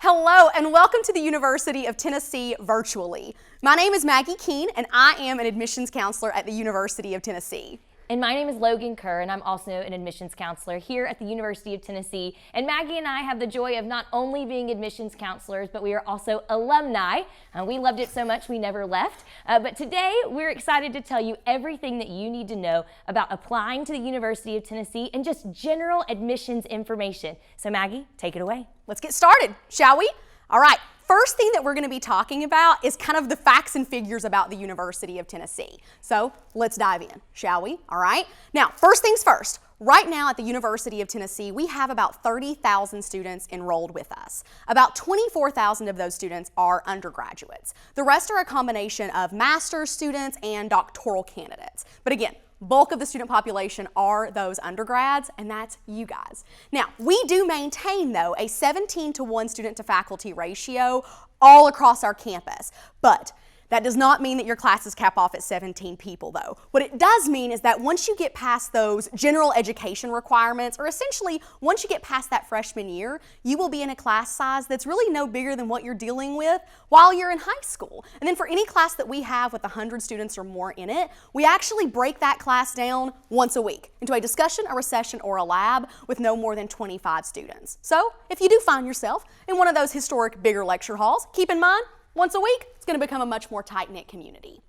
Hello and welcome to the University of Tennessee virtually. My name is Maggie Keene and I am an admissions counselor at the University of Tennessee. And my name is Logan Kerr, and I'm also an admissions counselor here at the University of Tennessee. And Maggie and I have the joy of not only being admissions counselors, but we are also alumni. We loved it so much we never left. But today we're excited to tell you everything that you need to know about applying to the University of Tennessee and just general admissions information. So Maggie, take it away. Let's get started, shall we? All right. First thing that we're going to be talking about is kind of the facts and figures about the University of Tennessee. So let's dive in, shall we? All right. Now, first things first. Right now at the University of Tennessee, we have about 30,000 students enrolled with us. About 24,000 of those students are undergraduates. The rest are a combination of master's students and doctoral candidates. But again, bulk of the student population are those undergrads, and that's you guys. Now, we do maintain, though, a 17-to-1 student-to-faculty ratio all across our campus, but that does not mean that your classes cap off at 17 people, though. What it does mean is that once you get past those general education requirements, or essentially once you get past that freshman year, you will be in a class size that's really no bigger than what you're dealing with while you're in high school. And then for any class that we have with 100 students or more in it, we actually break that class down once a week into a discussion, a recession, or a lab with no more than 25 students. So if you do find yourself in one of those historic bigger lecture halls, keep in mind, once a week, it's going to become a much more tight-knit community.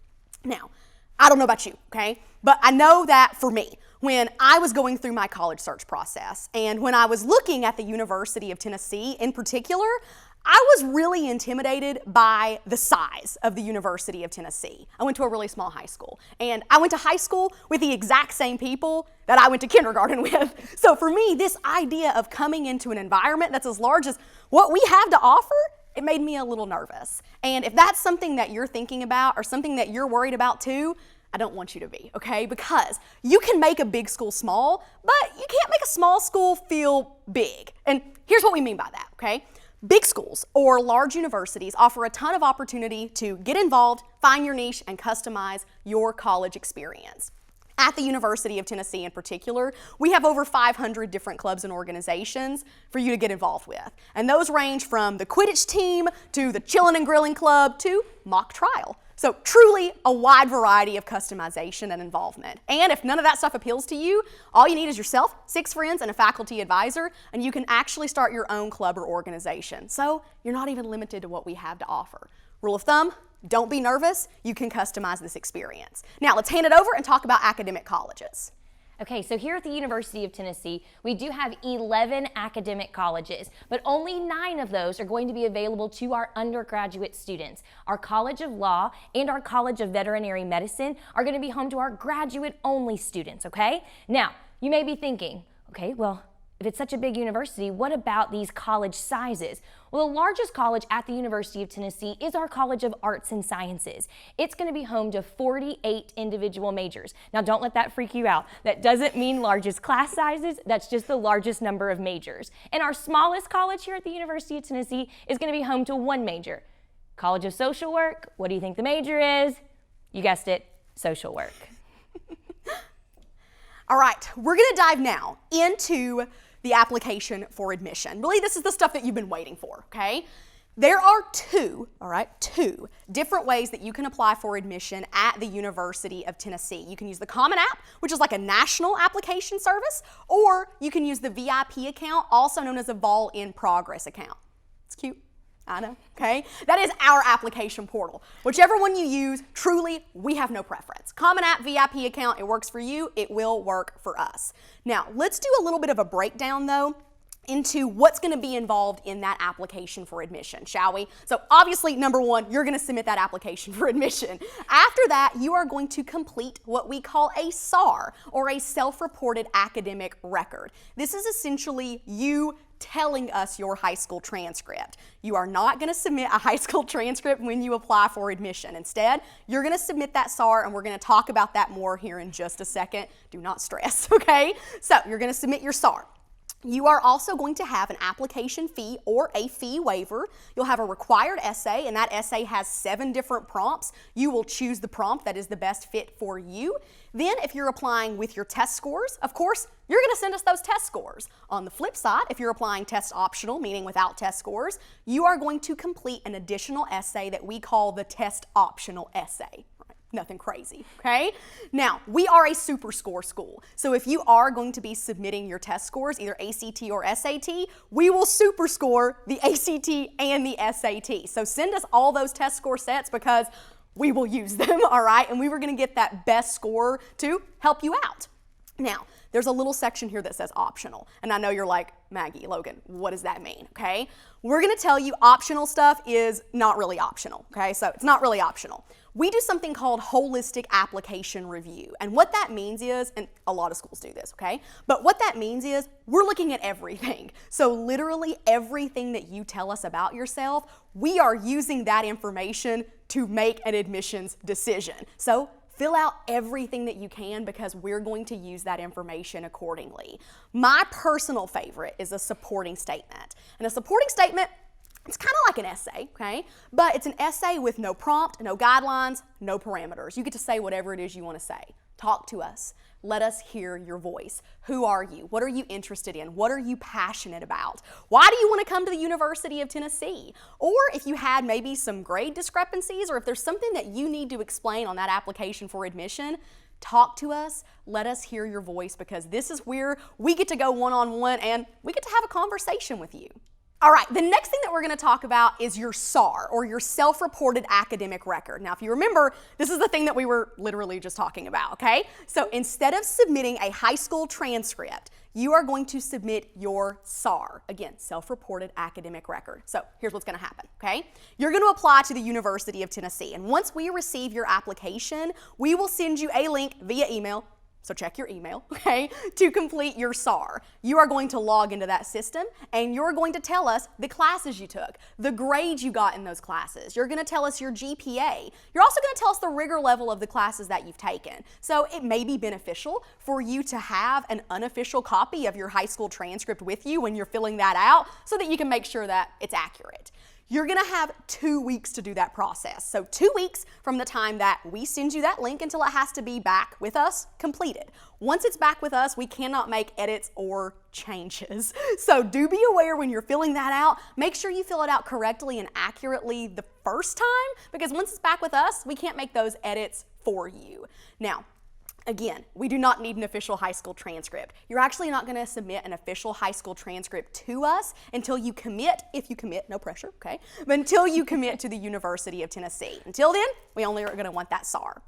Now, I don't know about you, okay? But I know that for me, when I was going through my college search process and when I was looking at the University of Tennessee in particular, I was really intimidated by the size of the University of Tennessee. I went to a really small high school, and I went to high school with the exact same people that I went to kindergarten with. So for me, this idea of coming into an environment that's as large as what we have to offer, it made me a little nervous. And if that's something that you're thinking about or something that you're worried about too, I don't want you to be, okay? Because you can make a big school small, but you can't make a small school feel big. And here's what we mean by that, okay? Big schools or large universities offer a ton of opportunity to get involved, find your niche, and customize your college experience. At the University of Tennessee in particular, we have over 500 different clubs and organizations for you to get involved with. And those range from the Quidditch team to the Chillin' and Grilling Club to mock trial. So truly a wide variety of customization and involvement. And if none of that stuff appeals to you, all you need is yourself, 6 friends, and a faculty advisor, and you can actually start your own club or organization. So you're not even limited to what we have to offer. Rule of thumb, don't be nervous, you can customize this experience. Now let's hand it over and talk about academic colleges. Okay, so here at the University of Tennessee, we do have 11 academic colleges, but only 9 of those are going to be available to our undergraduate students. Our College of Law and our College of Veterinary Medicine are going to be home to our graduate-only students, okay? Now, you may be thinking, okay, well, if it's such a big university, what about these college sizes? Well, the largest college at the University of Tennessee is our College of Arts and Sciences. It's going to be home to 48 individual majors. Now, don't let that freak you out. That doesn't mean largest class sizes. That's just the largest number of majors. And our smallest college here at the University of Tennessee is going to be home to 1 major. College of Social Work, what do you think the major is? You guessed it, social work. All right, we're going to dive now into the application for admission. Really, this is the stuff that you've been waiting for, okay? There are two different ways that you can apply for admission at the University of Tennessee. You can use the Common App, which is like a national application service, or you can use the VIP account, also known as a Vol in Progress account. It's cute. I know, okay? That is our application portal. Whichever one you use, truly, we have no preference. Common App, VIP account, it works for you, it will work for us. Now, let's do a little bit of a breakdown, though, into what's going to be involved in that application for admission, shall we? So obviously, number one, you're going to submit that application for admission. After that, you are going to complete what we call a SAR, or a self-reported academic record. This is essentially you telling us your high school transcript. You are not going to submit a high school transcript when you apply for admission. Instead, you're going to submit that SAR, and we're going to talk about that more here in just a second. Do not stress, okay? So you're going to submit your SAR. You are also going to have an application fee or a fee waiver. You'll have a required essay, and that essay has 7 different prompts. You will choose the prompt that is the best fit for you. Then, if you're applying with your test scores, of course, you're going to send us those test scores. On the flip side, if you're applying test optional, meaning without test scores, you are going to complete an additional essay that we call the test optional essay. Nothing crazy, okay? Now, we are a super score school. So if you are going to be submitting your test scores, either ACT or SAT, we will super score the ACT and the SAT. So send us all those test score sets because we will use them, all right? And we were gonna get that best score to help you out. Now, there's a little section here that says optional. And I know you're like, Maggie, Logan, what does that mean, okay? We're gonna tell you optional stuff is not really optional, okay? So it's not really optional. We do something called holistic application review. And what that means is, and a lot of schools do this, okay? But what that means is we're looking at everything. So literally everything that you tell us about yourself, we are using that information to make an admissions decision. So fill out everything that you can because we're going to use that information accordingly. My personal favorite is a supporting statement. And a supporting statement, it's kind of like an essay, okay? But it's an essay with no prompt, no guidelines, no parameters. You get to say whatever it is you want to say. Talk to us. Let us hear your voice. Who are you? What are you interested in? What are you passionate about? Why do you want to come to the University of Tennessee? Or if you had maybe some grade discrepancies, or if there's something that you need to explain on that application for admission, talk to us. Let us hear your voice because this is where we get to go one-on-one and we get to have a conversation with you. All right, the next thing that we're going to talk about is your SAR, or your self-reported academic record. Now, if you remember, this is the thing that we were literally just talking about, okay? So instead of submitting a high school transcript, you are going to submit your SAR. Again, self-reported academic record. So here's what's going to happen, okay? You're going to apply to the University of Tennessee, and once we receive your application, we will send you a link via email. So check your email, okay, to complete your SAR. You are going to log into that system and you're going to tell us the classes you took, the grades you got in those classes. You're going to tell us your GPA. You're also going to tell us the rigor level of the classes that you've taken. So it may be beneficial for you to have an unofficial copy of your high school transcript with you when you're filling that out so that you can make sure that it's accurate. You're gonna have 2 weeks to do that process. So 2 weeks from the time that we send you that link until it has to be back with us completed. Once it's back with us, we cannot make edits or changes. So do be aware when you're filling that out, make sure you fill it out correctly and accurately the first time, because once it's back with us, we can't make those edits for you. Now, again, we do not need an official high school transcript. You're actually not going to submit an official high school transcript to us until you commit, if you commit, no pressure, okay? But until you commit to the University of Tennessee. Until then, we only are going to want that SAR.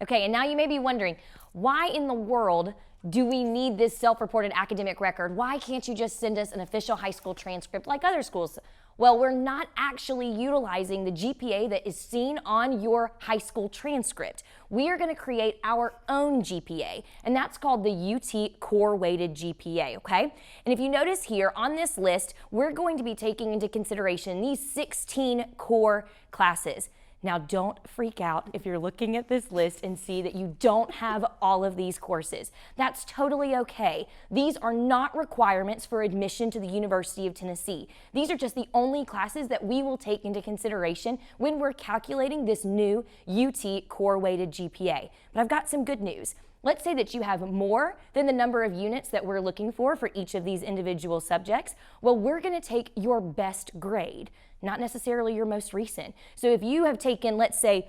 Okay, and now you may be wondering, why in the world do we need this self-reported academic record? Why can't you just send us an official high school transcript like other schools? Well, we're not actually utilizing the GPA that is seen on your high school transcript. We are going to create our own GPA, and that's called the UT Core Weighted GPA, okay? And if you notice here on this list, we're going to be taking into consideration these 16 core classes. Now, don't freak out if you're looking at this list and see that you don't have all of these courses. That's totally okay. These are not requirements for admission to the University of Tennessee. These are just the only classes that we will take into consideration when we're calculating this new UT Core Weighted GPA. But I've got some good news. Let's say that you have more than the number of units that we're looking for each of these individual subjects. Well, we're going to take your best grade, not necessarily your most recent. So if you have taken, let's say,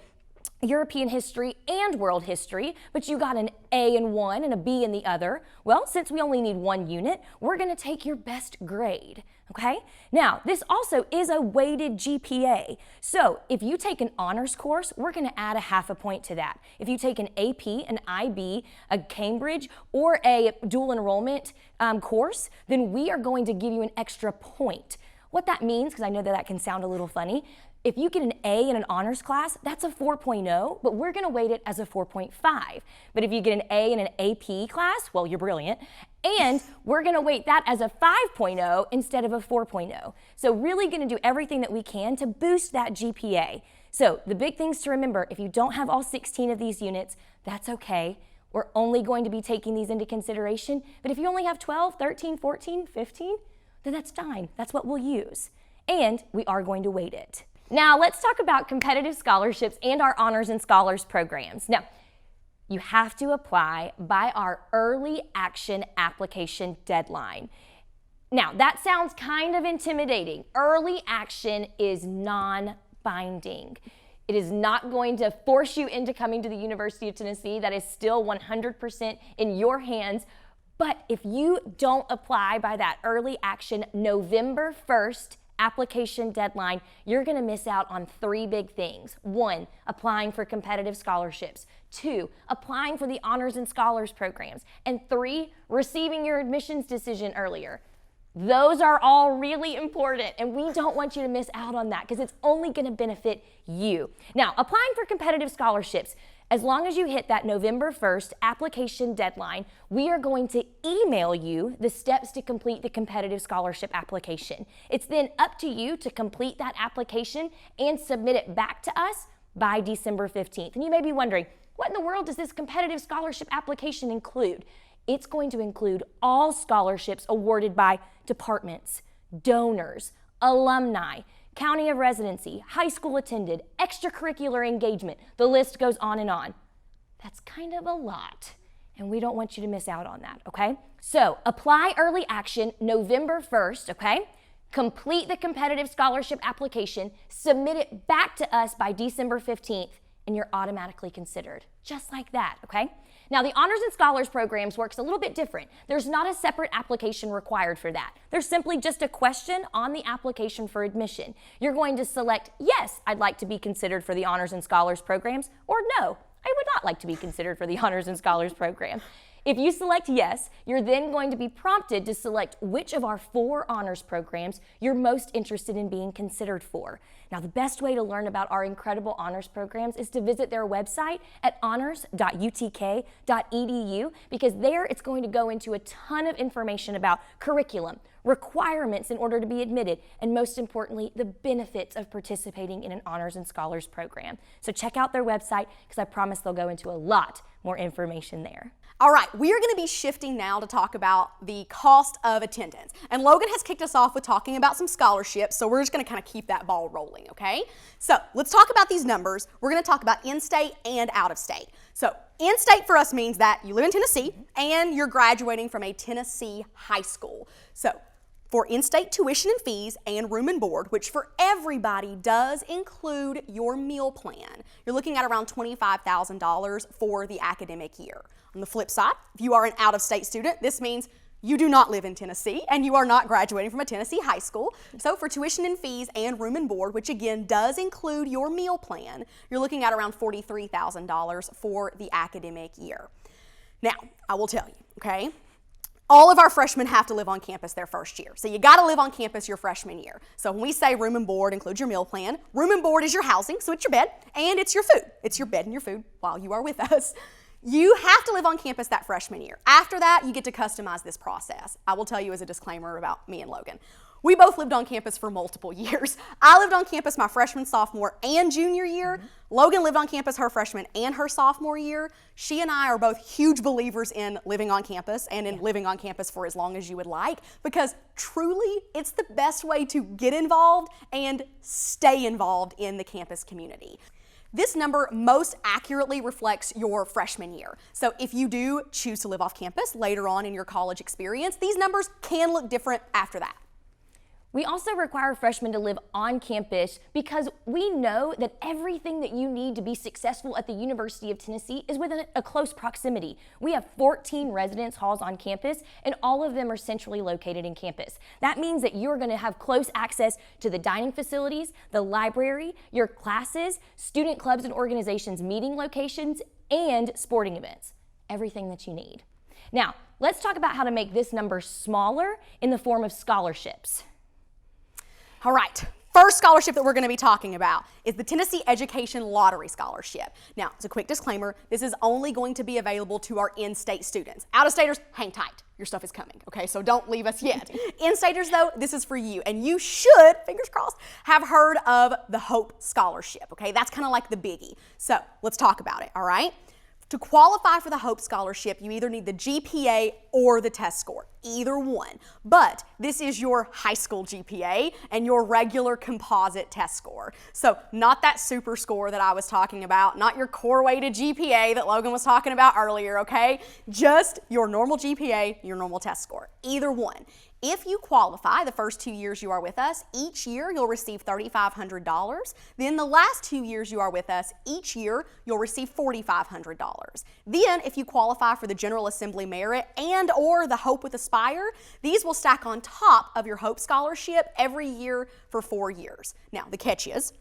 European history and world history, but you got an A in one and a B in the other, well, since we only need 1 unit, we're going to take your best grade, okay? Now, this also is a weighted GPA. So if you take an honors course, we're going to add a half a point to that. If you take an AP, an IB, a Cambridge, or a dual enrollment course, then we are going to give you an extra point. What that means, because I know that can sound a little funny, if you get an A in an honors class, that's a 4.0, but we're going to weight it as a 4.5. But if you get an A in an AP class, well, you're brilliant, and we're going to weight that as a 5.0 instead of a 4.0. So really going to do everything that we can to boost that GPA. So the big things to remember, if you don't have all 16 of these units, that's okay. we're only going to be taking these into consideration. But if you only have 12, 13, 14, 15, then that's fine. That's what we'll use. And we are going to weight it. Now, let's talk about competitive scholarships and our honors and scholars programs. Now, you have to apply by our early action application deadline. Now, that sounds kind of intimidating. Early action is non-binding. It is not going to force you into coming to the University of Tennessee. That is still 100% in your hands. But if you don't apply by that early action November 1st application deadline, you're going to miss out on 3 big things. 1, applying for competitive scholarships. 2, applying for the honors and scholars programs. And 3, receiving your admissions decision earlier. Those are all really important, and we don't want you to miss out on that because it's only going to benefit you. Now, applying for competitive scholarships, as long as you hit that November 1st application deadline, we are going to email you the steps to complete the competitive scholarship application. It's then up to you to complete that application and submit it back to us by December 15th. And you may be wondering, what in the world does this competitive scholarship application include? It's going to include all scholarships awarded by departments, donors, alumni, county of residency, high school attended, extracurricular engagement. The list goes on and on. That's kind of a lot, and we don't want you to miss out on that, okay? So apply early action November 1st, okay? Complete the competitive scholarship application, submit it back to us by December 15th, and you're automatically considered, just like that, okay? Now, the Honors and Scholars programs works a little bit different. There's not a separate application required for that. There's simply just a question on the application for admission. You're going to select, yes, I'd like to be considered for the Honors and Scholars programs, or no, I would not like to be considered for the Honors and Scholars program. If you select yes, you're then going to be prompted to select which of our 4 honors programs you're most interested in being considered for. Now, the best way to learn about our incredible honors programs is to visit their website at honors.utk.edu, because there it's going to go into a ton of information about curriculum, requirements in order to be admitted, and most importantly, the benefits of participating in an honors and scholars program. So check out their website, because I promise they'll go into a lot more information there. All right, we are going to be shifting now to talk about the cost of attendance. And Logan has kicked us off with talking about some scholarships, so we're just going to kind of keep that ball rolling, okay? So let's talk about these numbers. We're going to talk about in-state and out-of-state. So in-state for us means that you live in Tennessee and you're graduating from a Tennessee high school. So for in-state tuition and fees and room and board, which for everybody does include your meal plan, you're looking at around $25,000 for the academic year. On the flip side, if you are an out-of-state student, this means you do not live in Tennessee and you are not graduating from a Tennessee high school. So for tuition and fees and room and board, which again does include your meal plan, you're looking at around $43,000 for the academic year. Now, I will tell you, okay? All of our freshmen have to live on campus their first year. So you gotta live on campus your freshman year. So when we say room and board includes your meal plan, room and board is your housing, so it's your bed, and it's your food. It's your bed and your food while you are with us. You have to live on campus that freshman year. After that, you get to customize this process. I will tell you as a disclaimer about me and Logan. We both lived on campus for multiple years. I lived on campus my freshman, sophomore, and junior year. Logan lived on campus her freshman and her sophomore year. She and I are both huge believers in living on campus and in living on campus for as long as you would like, because truly it's the best way to get involved and stay involved in the campus community. This number most accurately reflects your freshman year. So if you do choose to live off campus later on in your college experience, these numbers can look different after that. We also require freshmen to live on campus because we know that everything that you need to be successful at the University of Tennessee is within a close proximity. We have 14 residence halls on campus, and all of them are centrally located in campus. That means that you're going to have close access to the dining facilities, the library, your classes, student clubs and organizations meeting locations, and sporting events. Everything that you need. Now, let's talk about how to make this number smaller in the form of scholarships. All right, first scholarship that we're going to be talking about is the Tennessee Education Lottery Scholarship. Now, as a quick disclaimer, this is only going to be available to our in-state students. Out-of-staters, hang tight. Your stuff is coming, okay? So don't leave us yet. In-staters, though, this is for you. And you should, fingers crossed, have heard of the Hope Scholarship, okay? That's kind of like the biggie. So let's talk about it, all right? To qualify for the Hope Scholarship, you either need the GPA or the test score, either one. But this is your high school GPA and your regular composite test score. So not that super score that I was talking about, not your core weighted GPA that Logan was talking about earlier, okay? Just your normal GPA, your normal test score, either one. If you qualify the first 2 years you are with us, each year you'll receive $3,500. Then the last 2 years you are with us, each year you'll receive $4,500. Then if you qualify for the General Assembly Merit and or the Hope with Aspire, these will stack on top of your Hope Scholarship every year for 4 years. Now the catch is,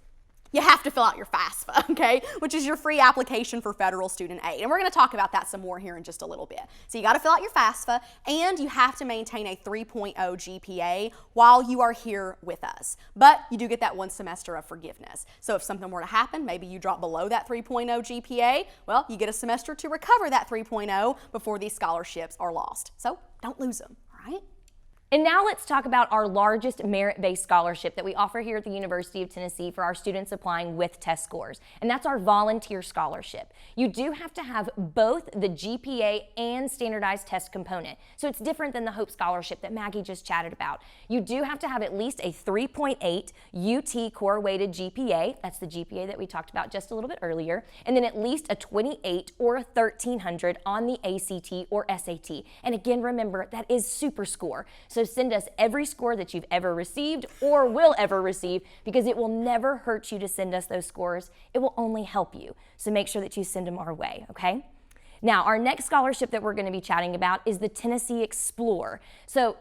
you have to fill out your FAFSA, okay, which is your free application for federal student aid. And we're going to talk about that some more here in just a little bit. So you got to fill out your FAFSA, and you have to maintain a 3.0 GPA while you are here with us. But you do get that 1 semester of forgiveness. So if something were to happen, maybe you drop below that 3.0 GPA, well, you get a semester to recover that 3.0 before these scholarships are lost. So don't lose them, all right? And now let's talk about our largest merit-based scholarship that we offer here at the University of Tennessee for our students applying with test scores, and that's our volunteer scholarship. You do have to have both the GPA and standardized test component, so it's different than the Hope Scholarship that Maggie just chatted about. You do have to have at least a 3.8 UT core-weighted GPA, that's the GPA that we talked about just a little bit earlier, and then at least a 28 or a 1300 on the ACT or SAT. And again, remember, that is super score. So send us every score that you've ever received or will ever receive, because it will never hurt you to send us those scores. It will only help you. So make sure that you send them our way, okay? Now, our next scholarship that we're going to be chatting about is the Tennessee Explore. So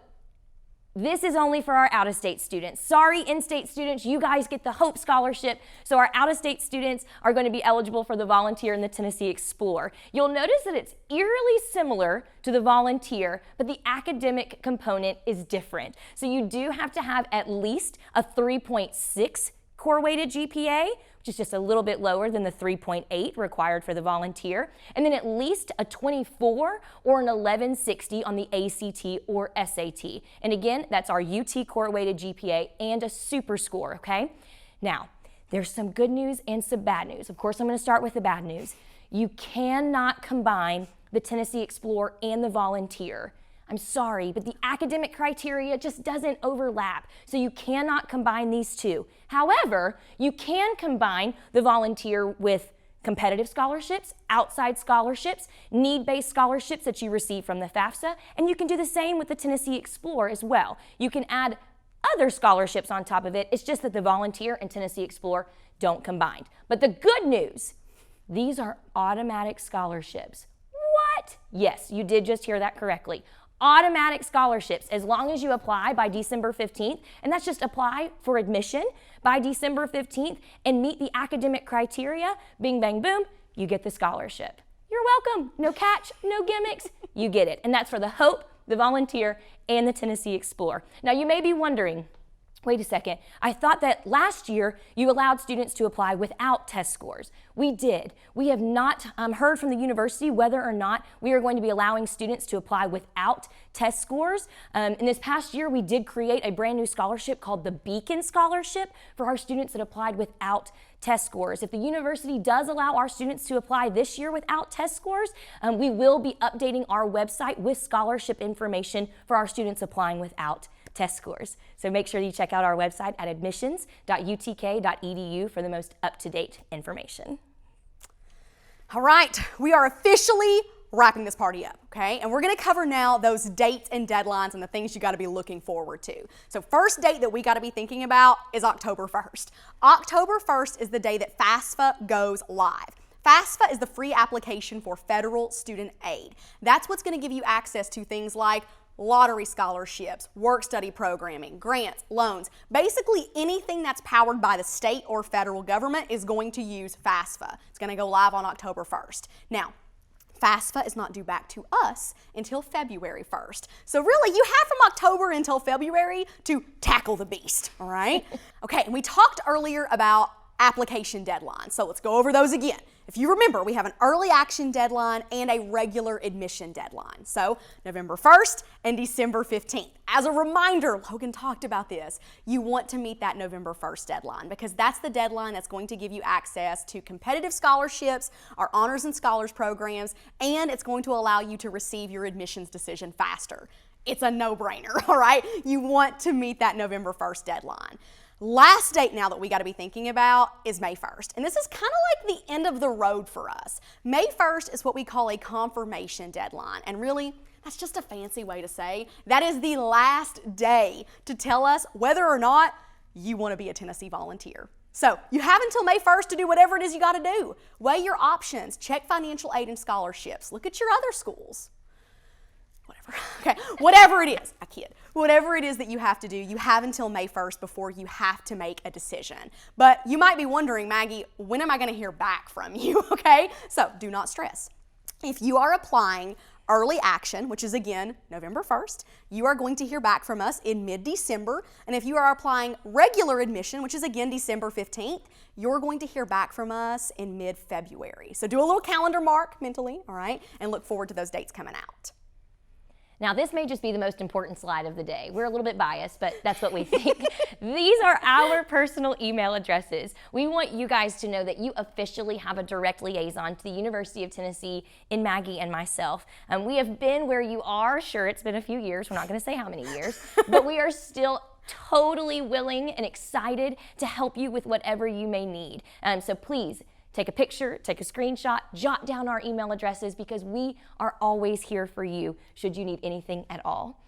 this is only for our out-of-state students. Sorry, in-state students, you guys get the Hope Scholarship, so our out-of-state students are going to be eligible for the Volunteer and the Tennessee Explore. You'll notice that it's eerily similar to the Volunteer, but the academic component is different. So you do have to have at least a 3.6 core-weighted GPA, which is just a little bit lower than the 3.8 required for the Volunteer, and then at least a 24 or an 1160 on the ACT or SAT. And again, that's our UT core-weighted GPA and a super score, okay? Now, there's some good news and some bad news. Of course, I'm going to start with the bad news. You cannot combine the Tennessee Explore and the Volunteer. I'm sorry, but the academic criteria just doesn't overlap, so you cannot combine these two. However, you can combine the Volunteer with competitive scholarships, outside scholarships, need-based scholarships that you receive from the FAFSA, and you can do the same with the Tennessee Explore as well. You can add other scholarships on top of it. It's just that the Volunteer and Tennessee Explore don't combine. But the good news, these are automatic scholarships. What? Yes, you did just hear that correctly. Automatic scholarships, as long as you apply by December 15th, and that's just apply for admission by December 15th and meet the academic criteria, bing, bang, boom, you get the scholarship. You're welcome. No catch, no gimmicks, you get it. And that's for the Hope, the Volunteer, and the Tennessee Explore. Now you may be wondering, wait a second, I thought that last year you allowed students to apply without test scores. We did. We have not heard from the university whether or not we are going to be allowing students to apply without test scores. In this past year, we did create a brand new scholarship called the Beacon Scholarship for our students that applied without test scores. If the university does allow our students to apply this year without test scores, we will be updating our website with scholarship information for our students applying without test scores. So make sure you check out our website at admissions.utk.edu for the most up-to-date information. All right, we are officially wrapping this party up, okay? And we're gonna cover now those dates and deadlines and the things you gotta be looking forward to. So first date that we gotta be thinking about is October 1st. October 1st is the day that FAFSA goes live. FAFSA is the free application for federal student aid. That's what's gonna give you access to things like lottery scholarships, work-study programming, grants, loans. Basically anything that's powered by the state or federal government is going to use FAFSA. It's going to go live on October 1st. Now, FAFSA is not due back to us until February 1st. So really, you have from October until February to tackle the beast, all right? Okay, and we talked earlier about application deadlines. So let's go over those again. If you remember, we have an early action deadline and a regular admission deadline. So November 1st and December 15th. As a reminder, Logan talked about this, you want to meet that November 1st deadline because that's the deadline that's going to give you access to competitive scholarships, our honors and scholars programs, and it's going to allow you to receive your admissions decision faster. It's a no-brainer, all right? You want to meet that November 1st deadline. Last date now that we got to be thinking about is May 1st. And this is kind of like the end of the road for us. May 1st is what we call a confirmation deadline. And really, that's just a fancy way to say that is the last day to tell us whether or not you want to be a Tennessee volunteer. So you have until May 1st to do whatever it is you got to do. Weigh your options, check financial aid and scholarships, look at your other schools. Whatever it is, I kid. Whatever it is that you have to do, you have until May 1st before you have to make a decision. But you might be wondering, Maggie, when am I going to hear back from you? Okay, so do not stress. If you are applying early action, which is again November 1st, you are going to hear back from us in mid-December. And if you are applying regular admission, which is again December 15th, you're going to hear back from us in mid-February. So do a little calendar mark mentally, all right, and look forward to those dates coming out. Now, this may just be the most important slide of the day. We're a little bit biased, but that's what we think. These are our personal email addresses. We want you guys to know that you officially have a direct liaison to the University of Tennessee in Maggie and myself. We have been where you are. Sure, it's been a few years. We're not going to say how many years, but we are still totally willing and excited to help you with whatever you may need. So please, take a picture, take a screenshot, jot down our email addresses because we are always here for you should you need anything at all.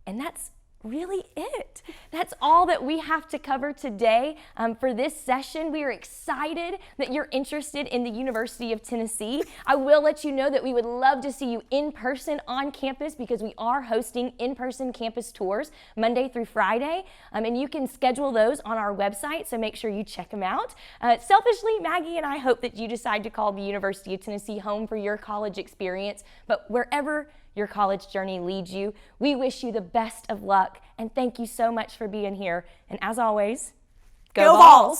And that's really it. That's all that we have to cover today for this session. We are excited that you're interested in the University of Tennessee. I will let you know that we would love to see you in person on campus because we are hosting in-person campus tours Monday through Friday, and you can schedule those on our website, so make sure you check them out. Selfishly, Maggie and I hope that you decide to call the University of Tennessee home for your college experience, but wherever your college journey leads you, we wish you the best of luck, and thank you so much for being here. And as always, go Vols!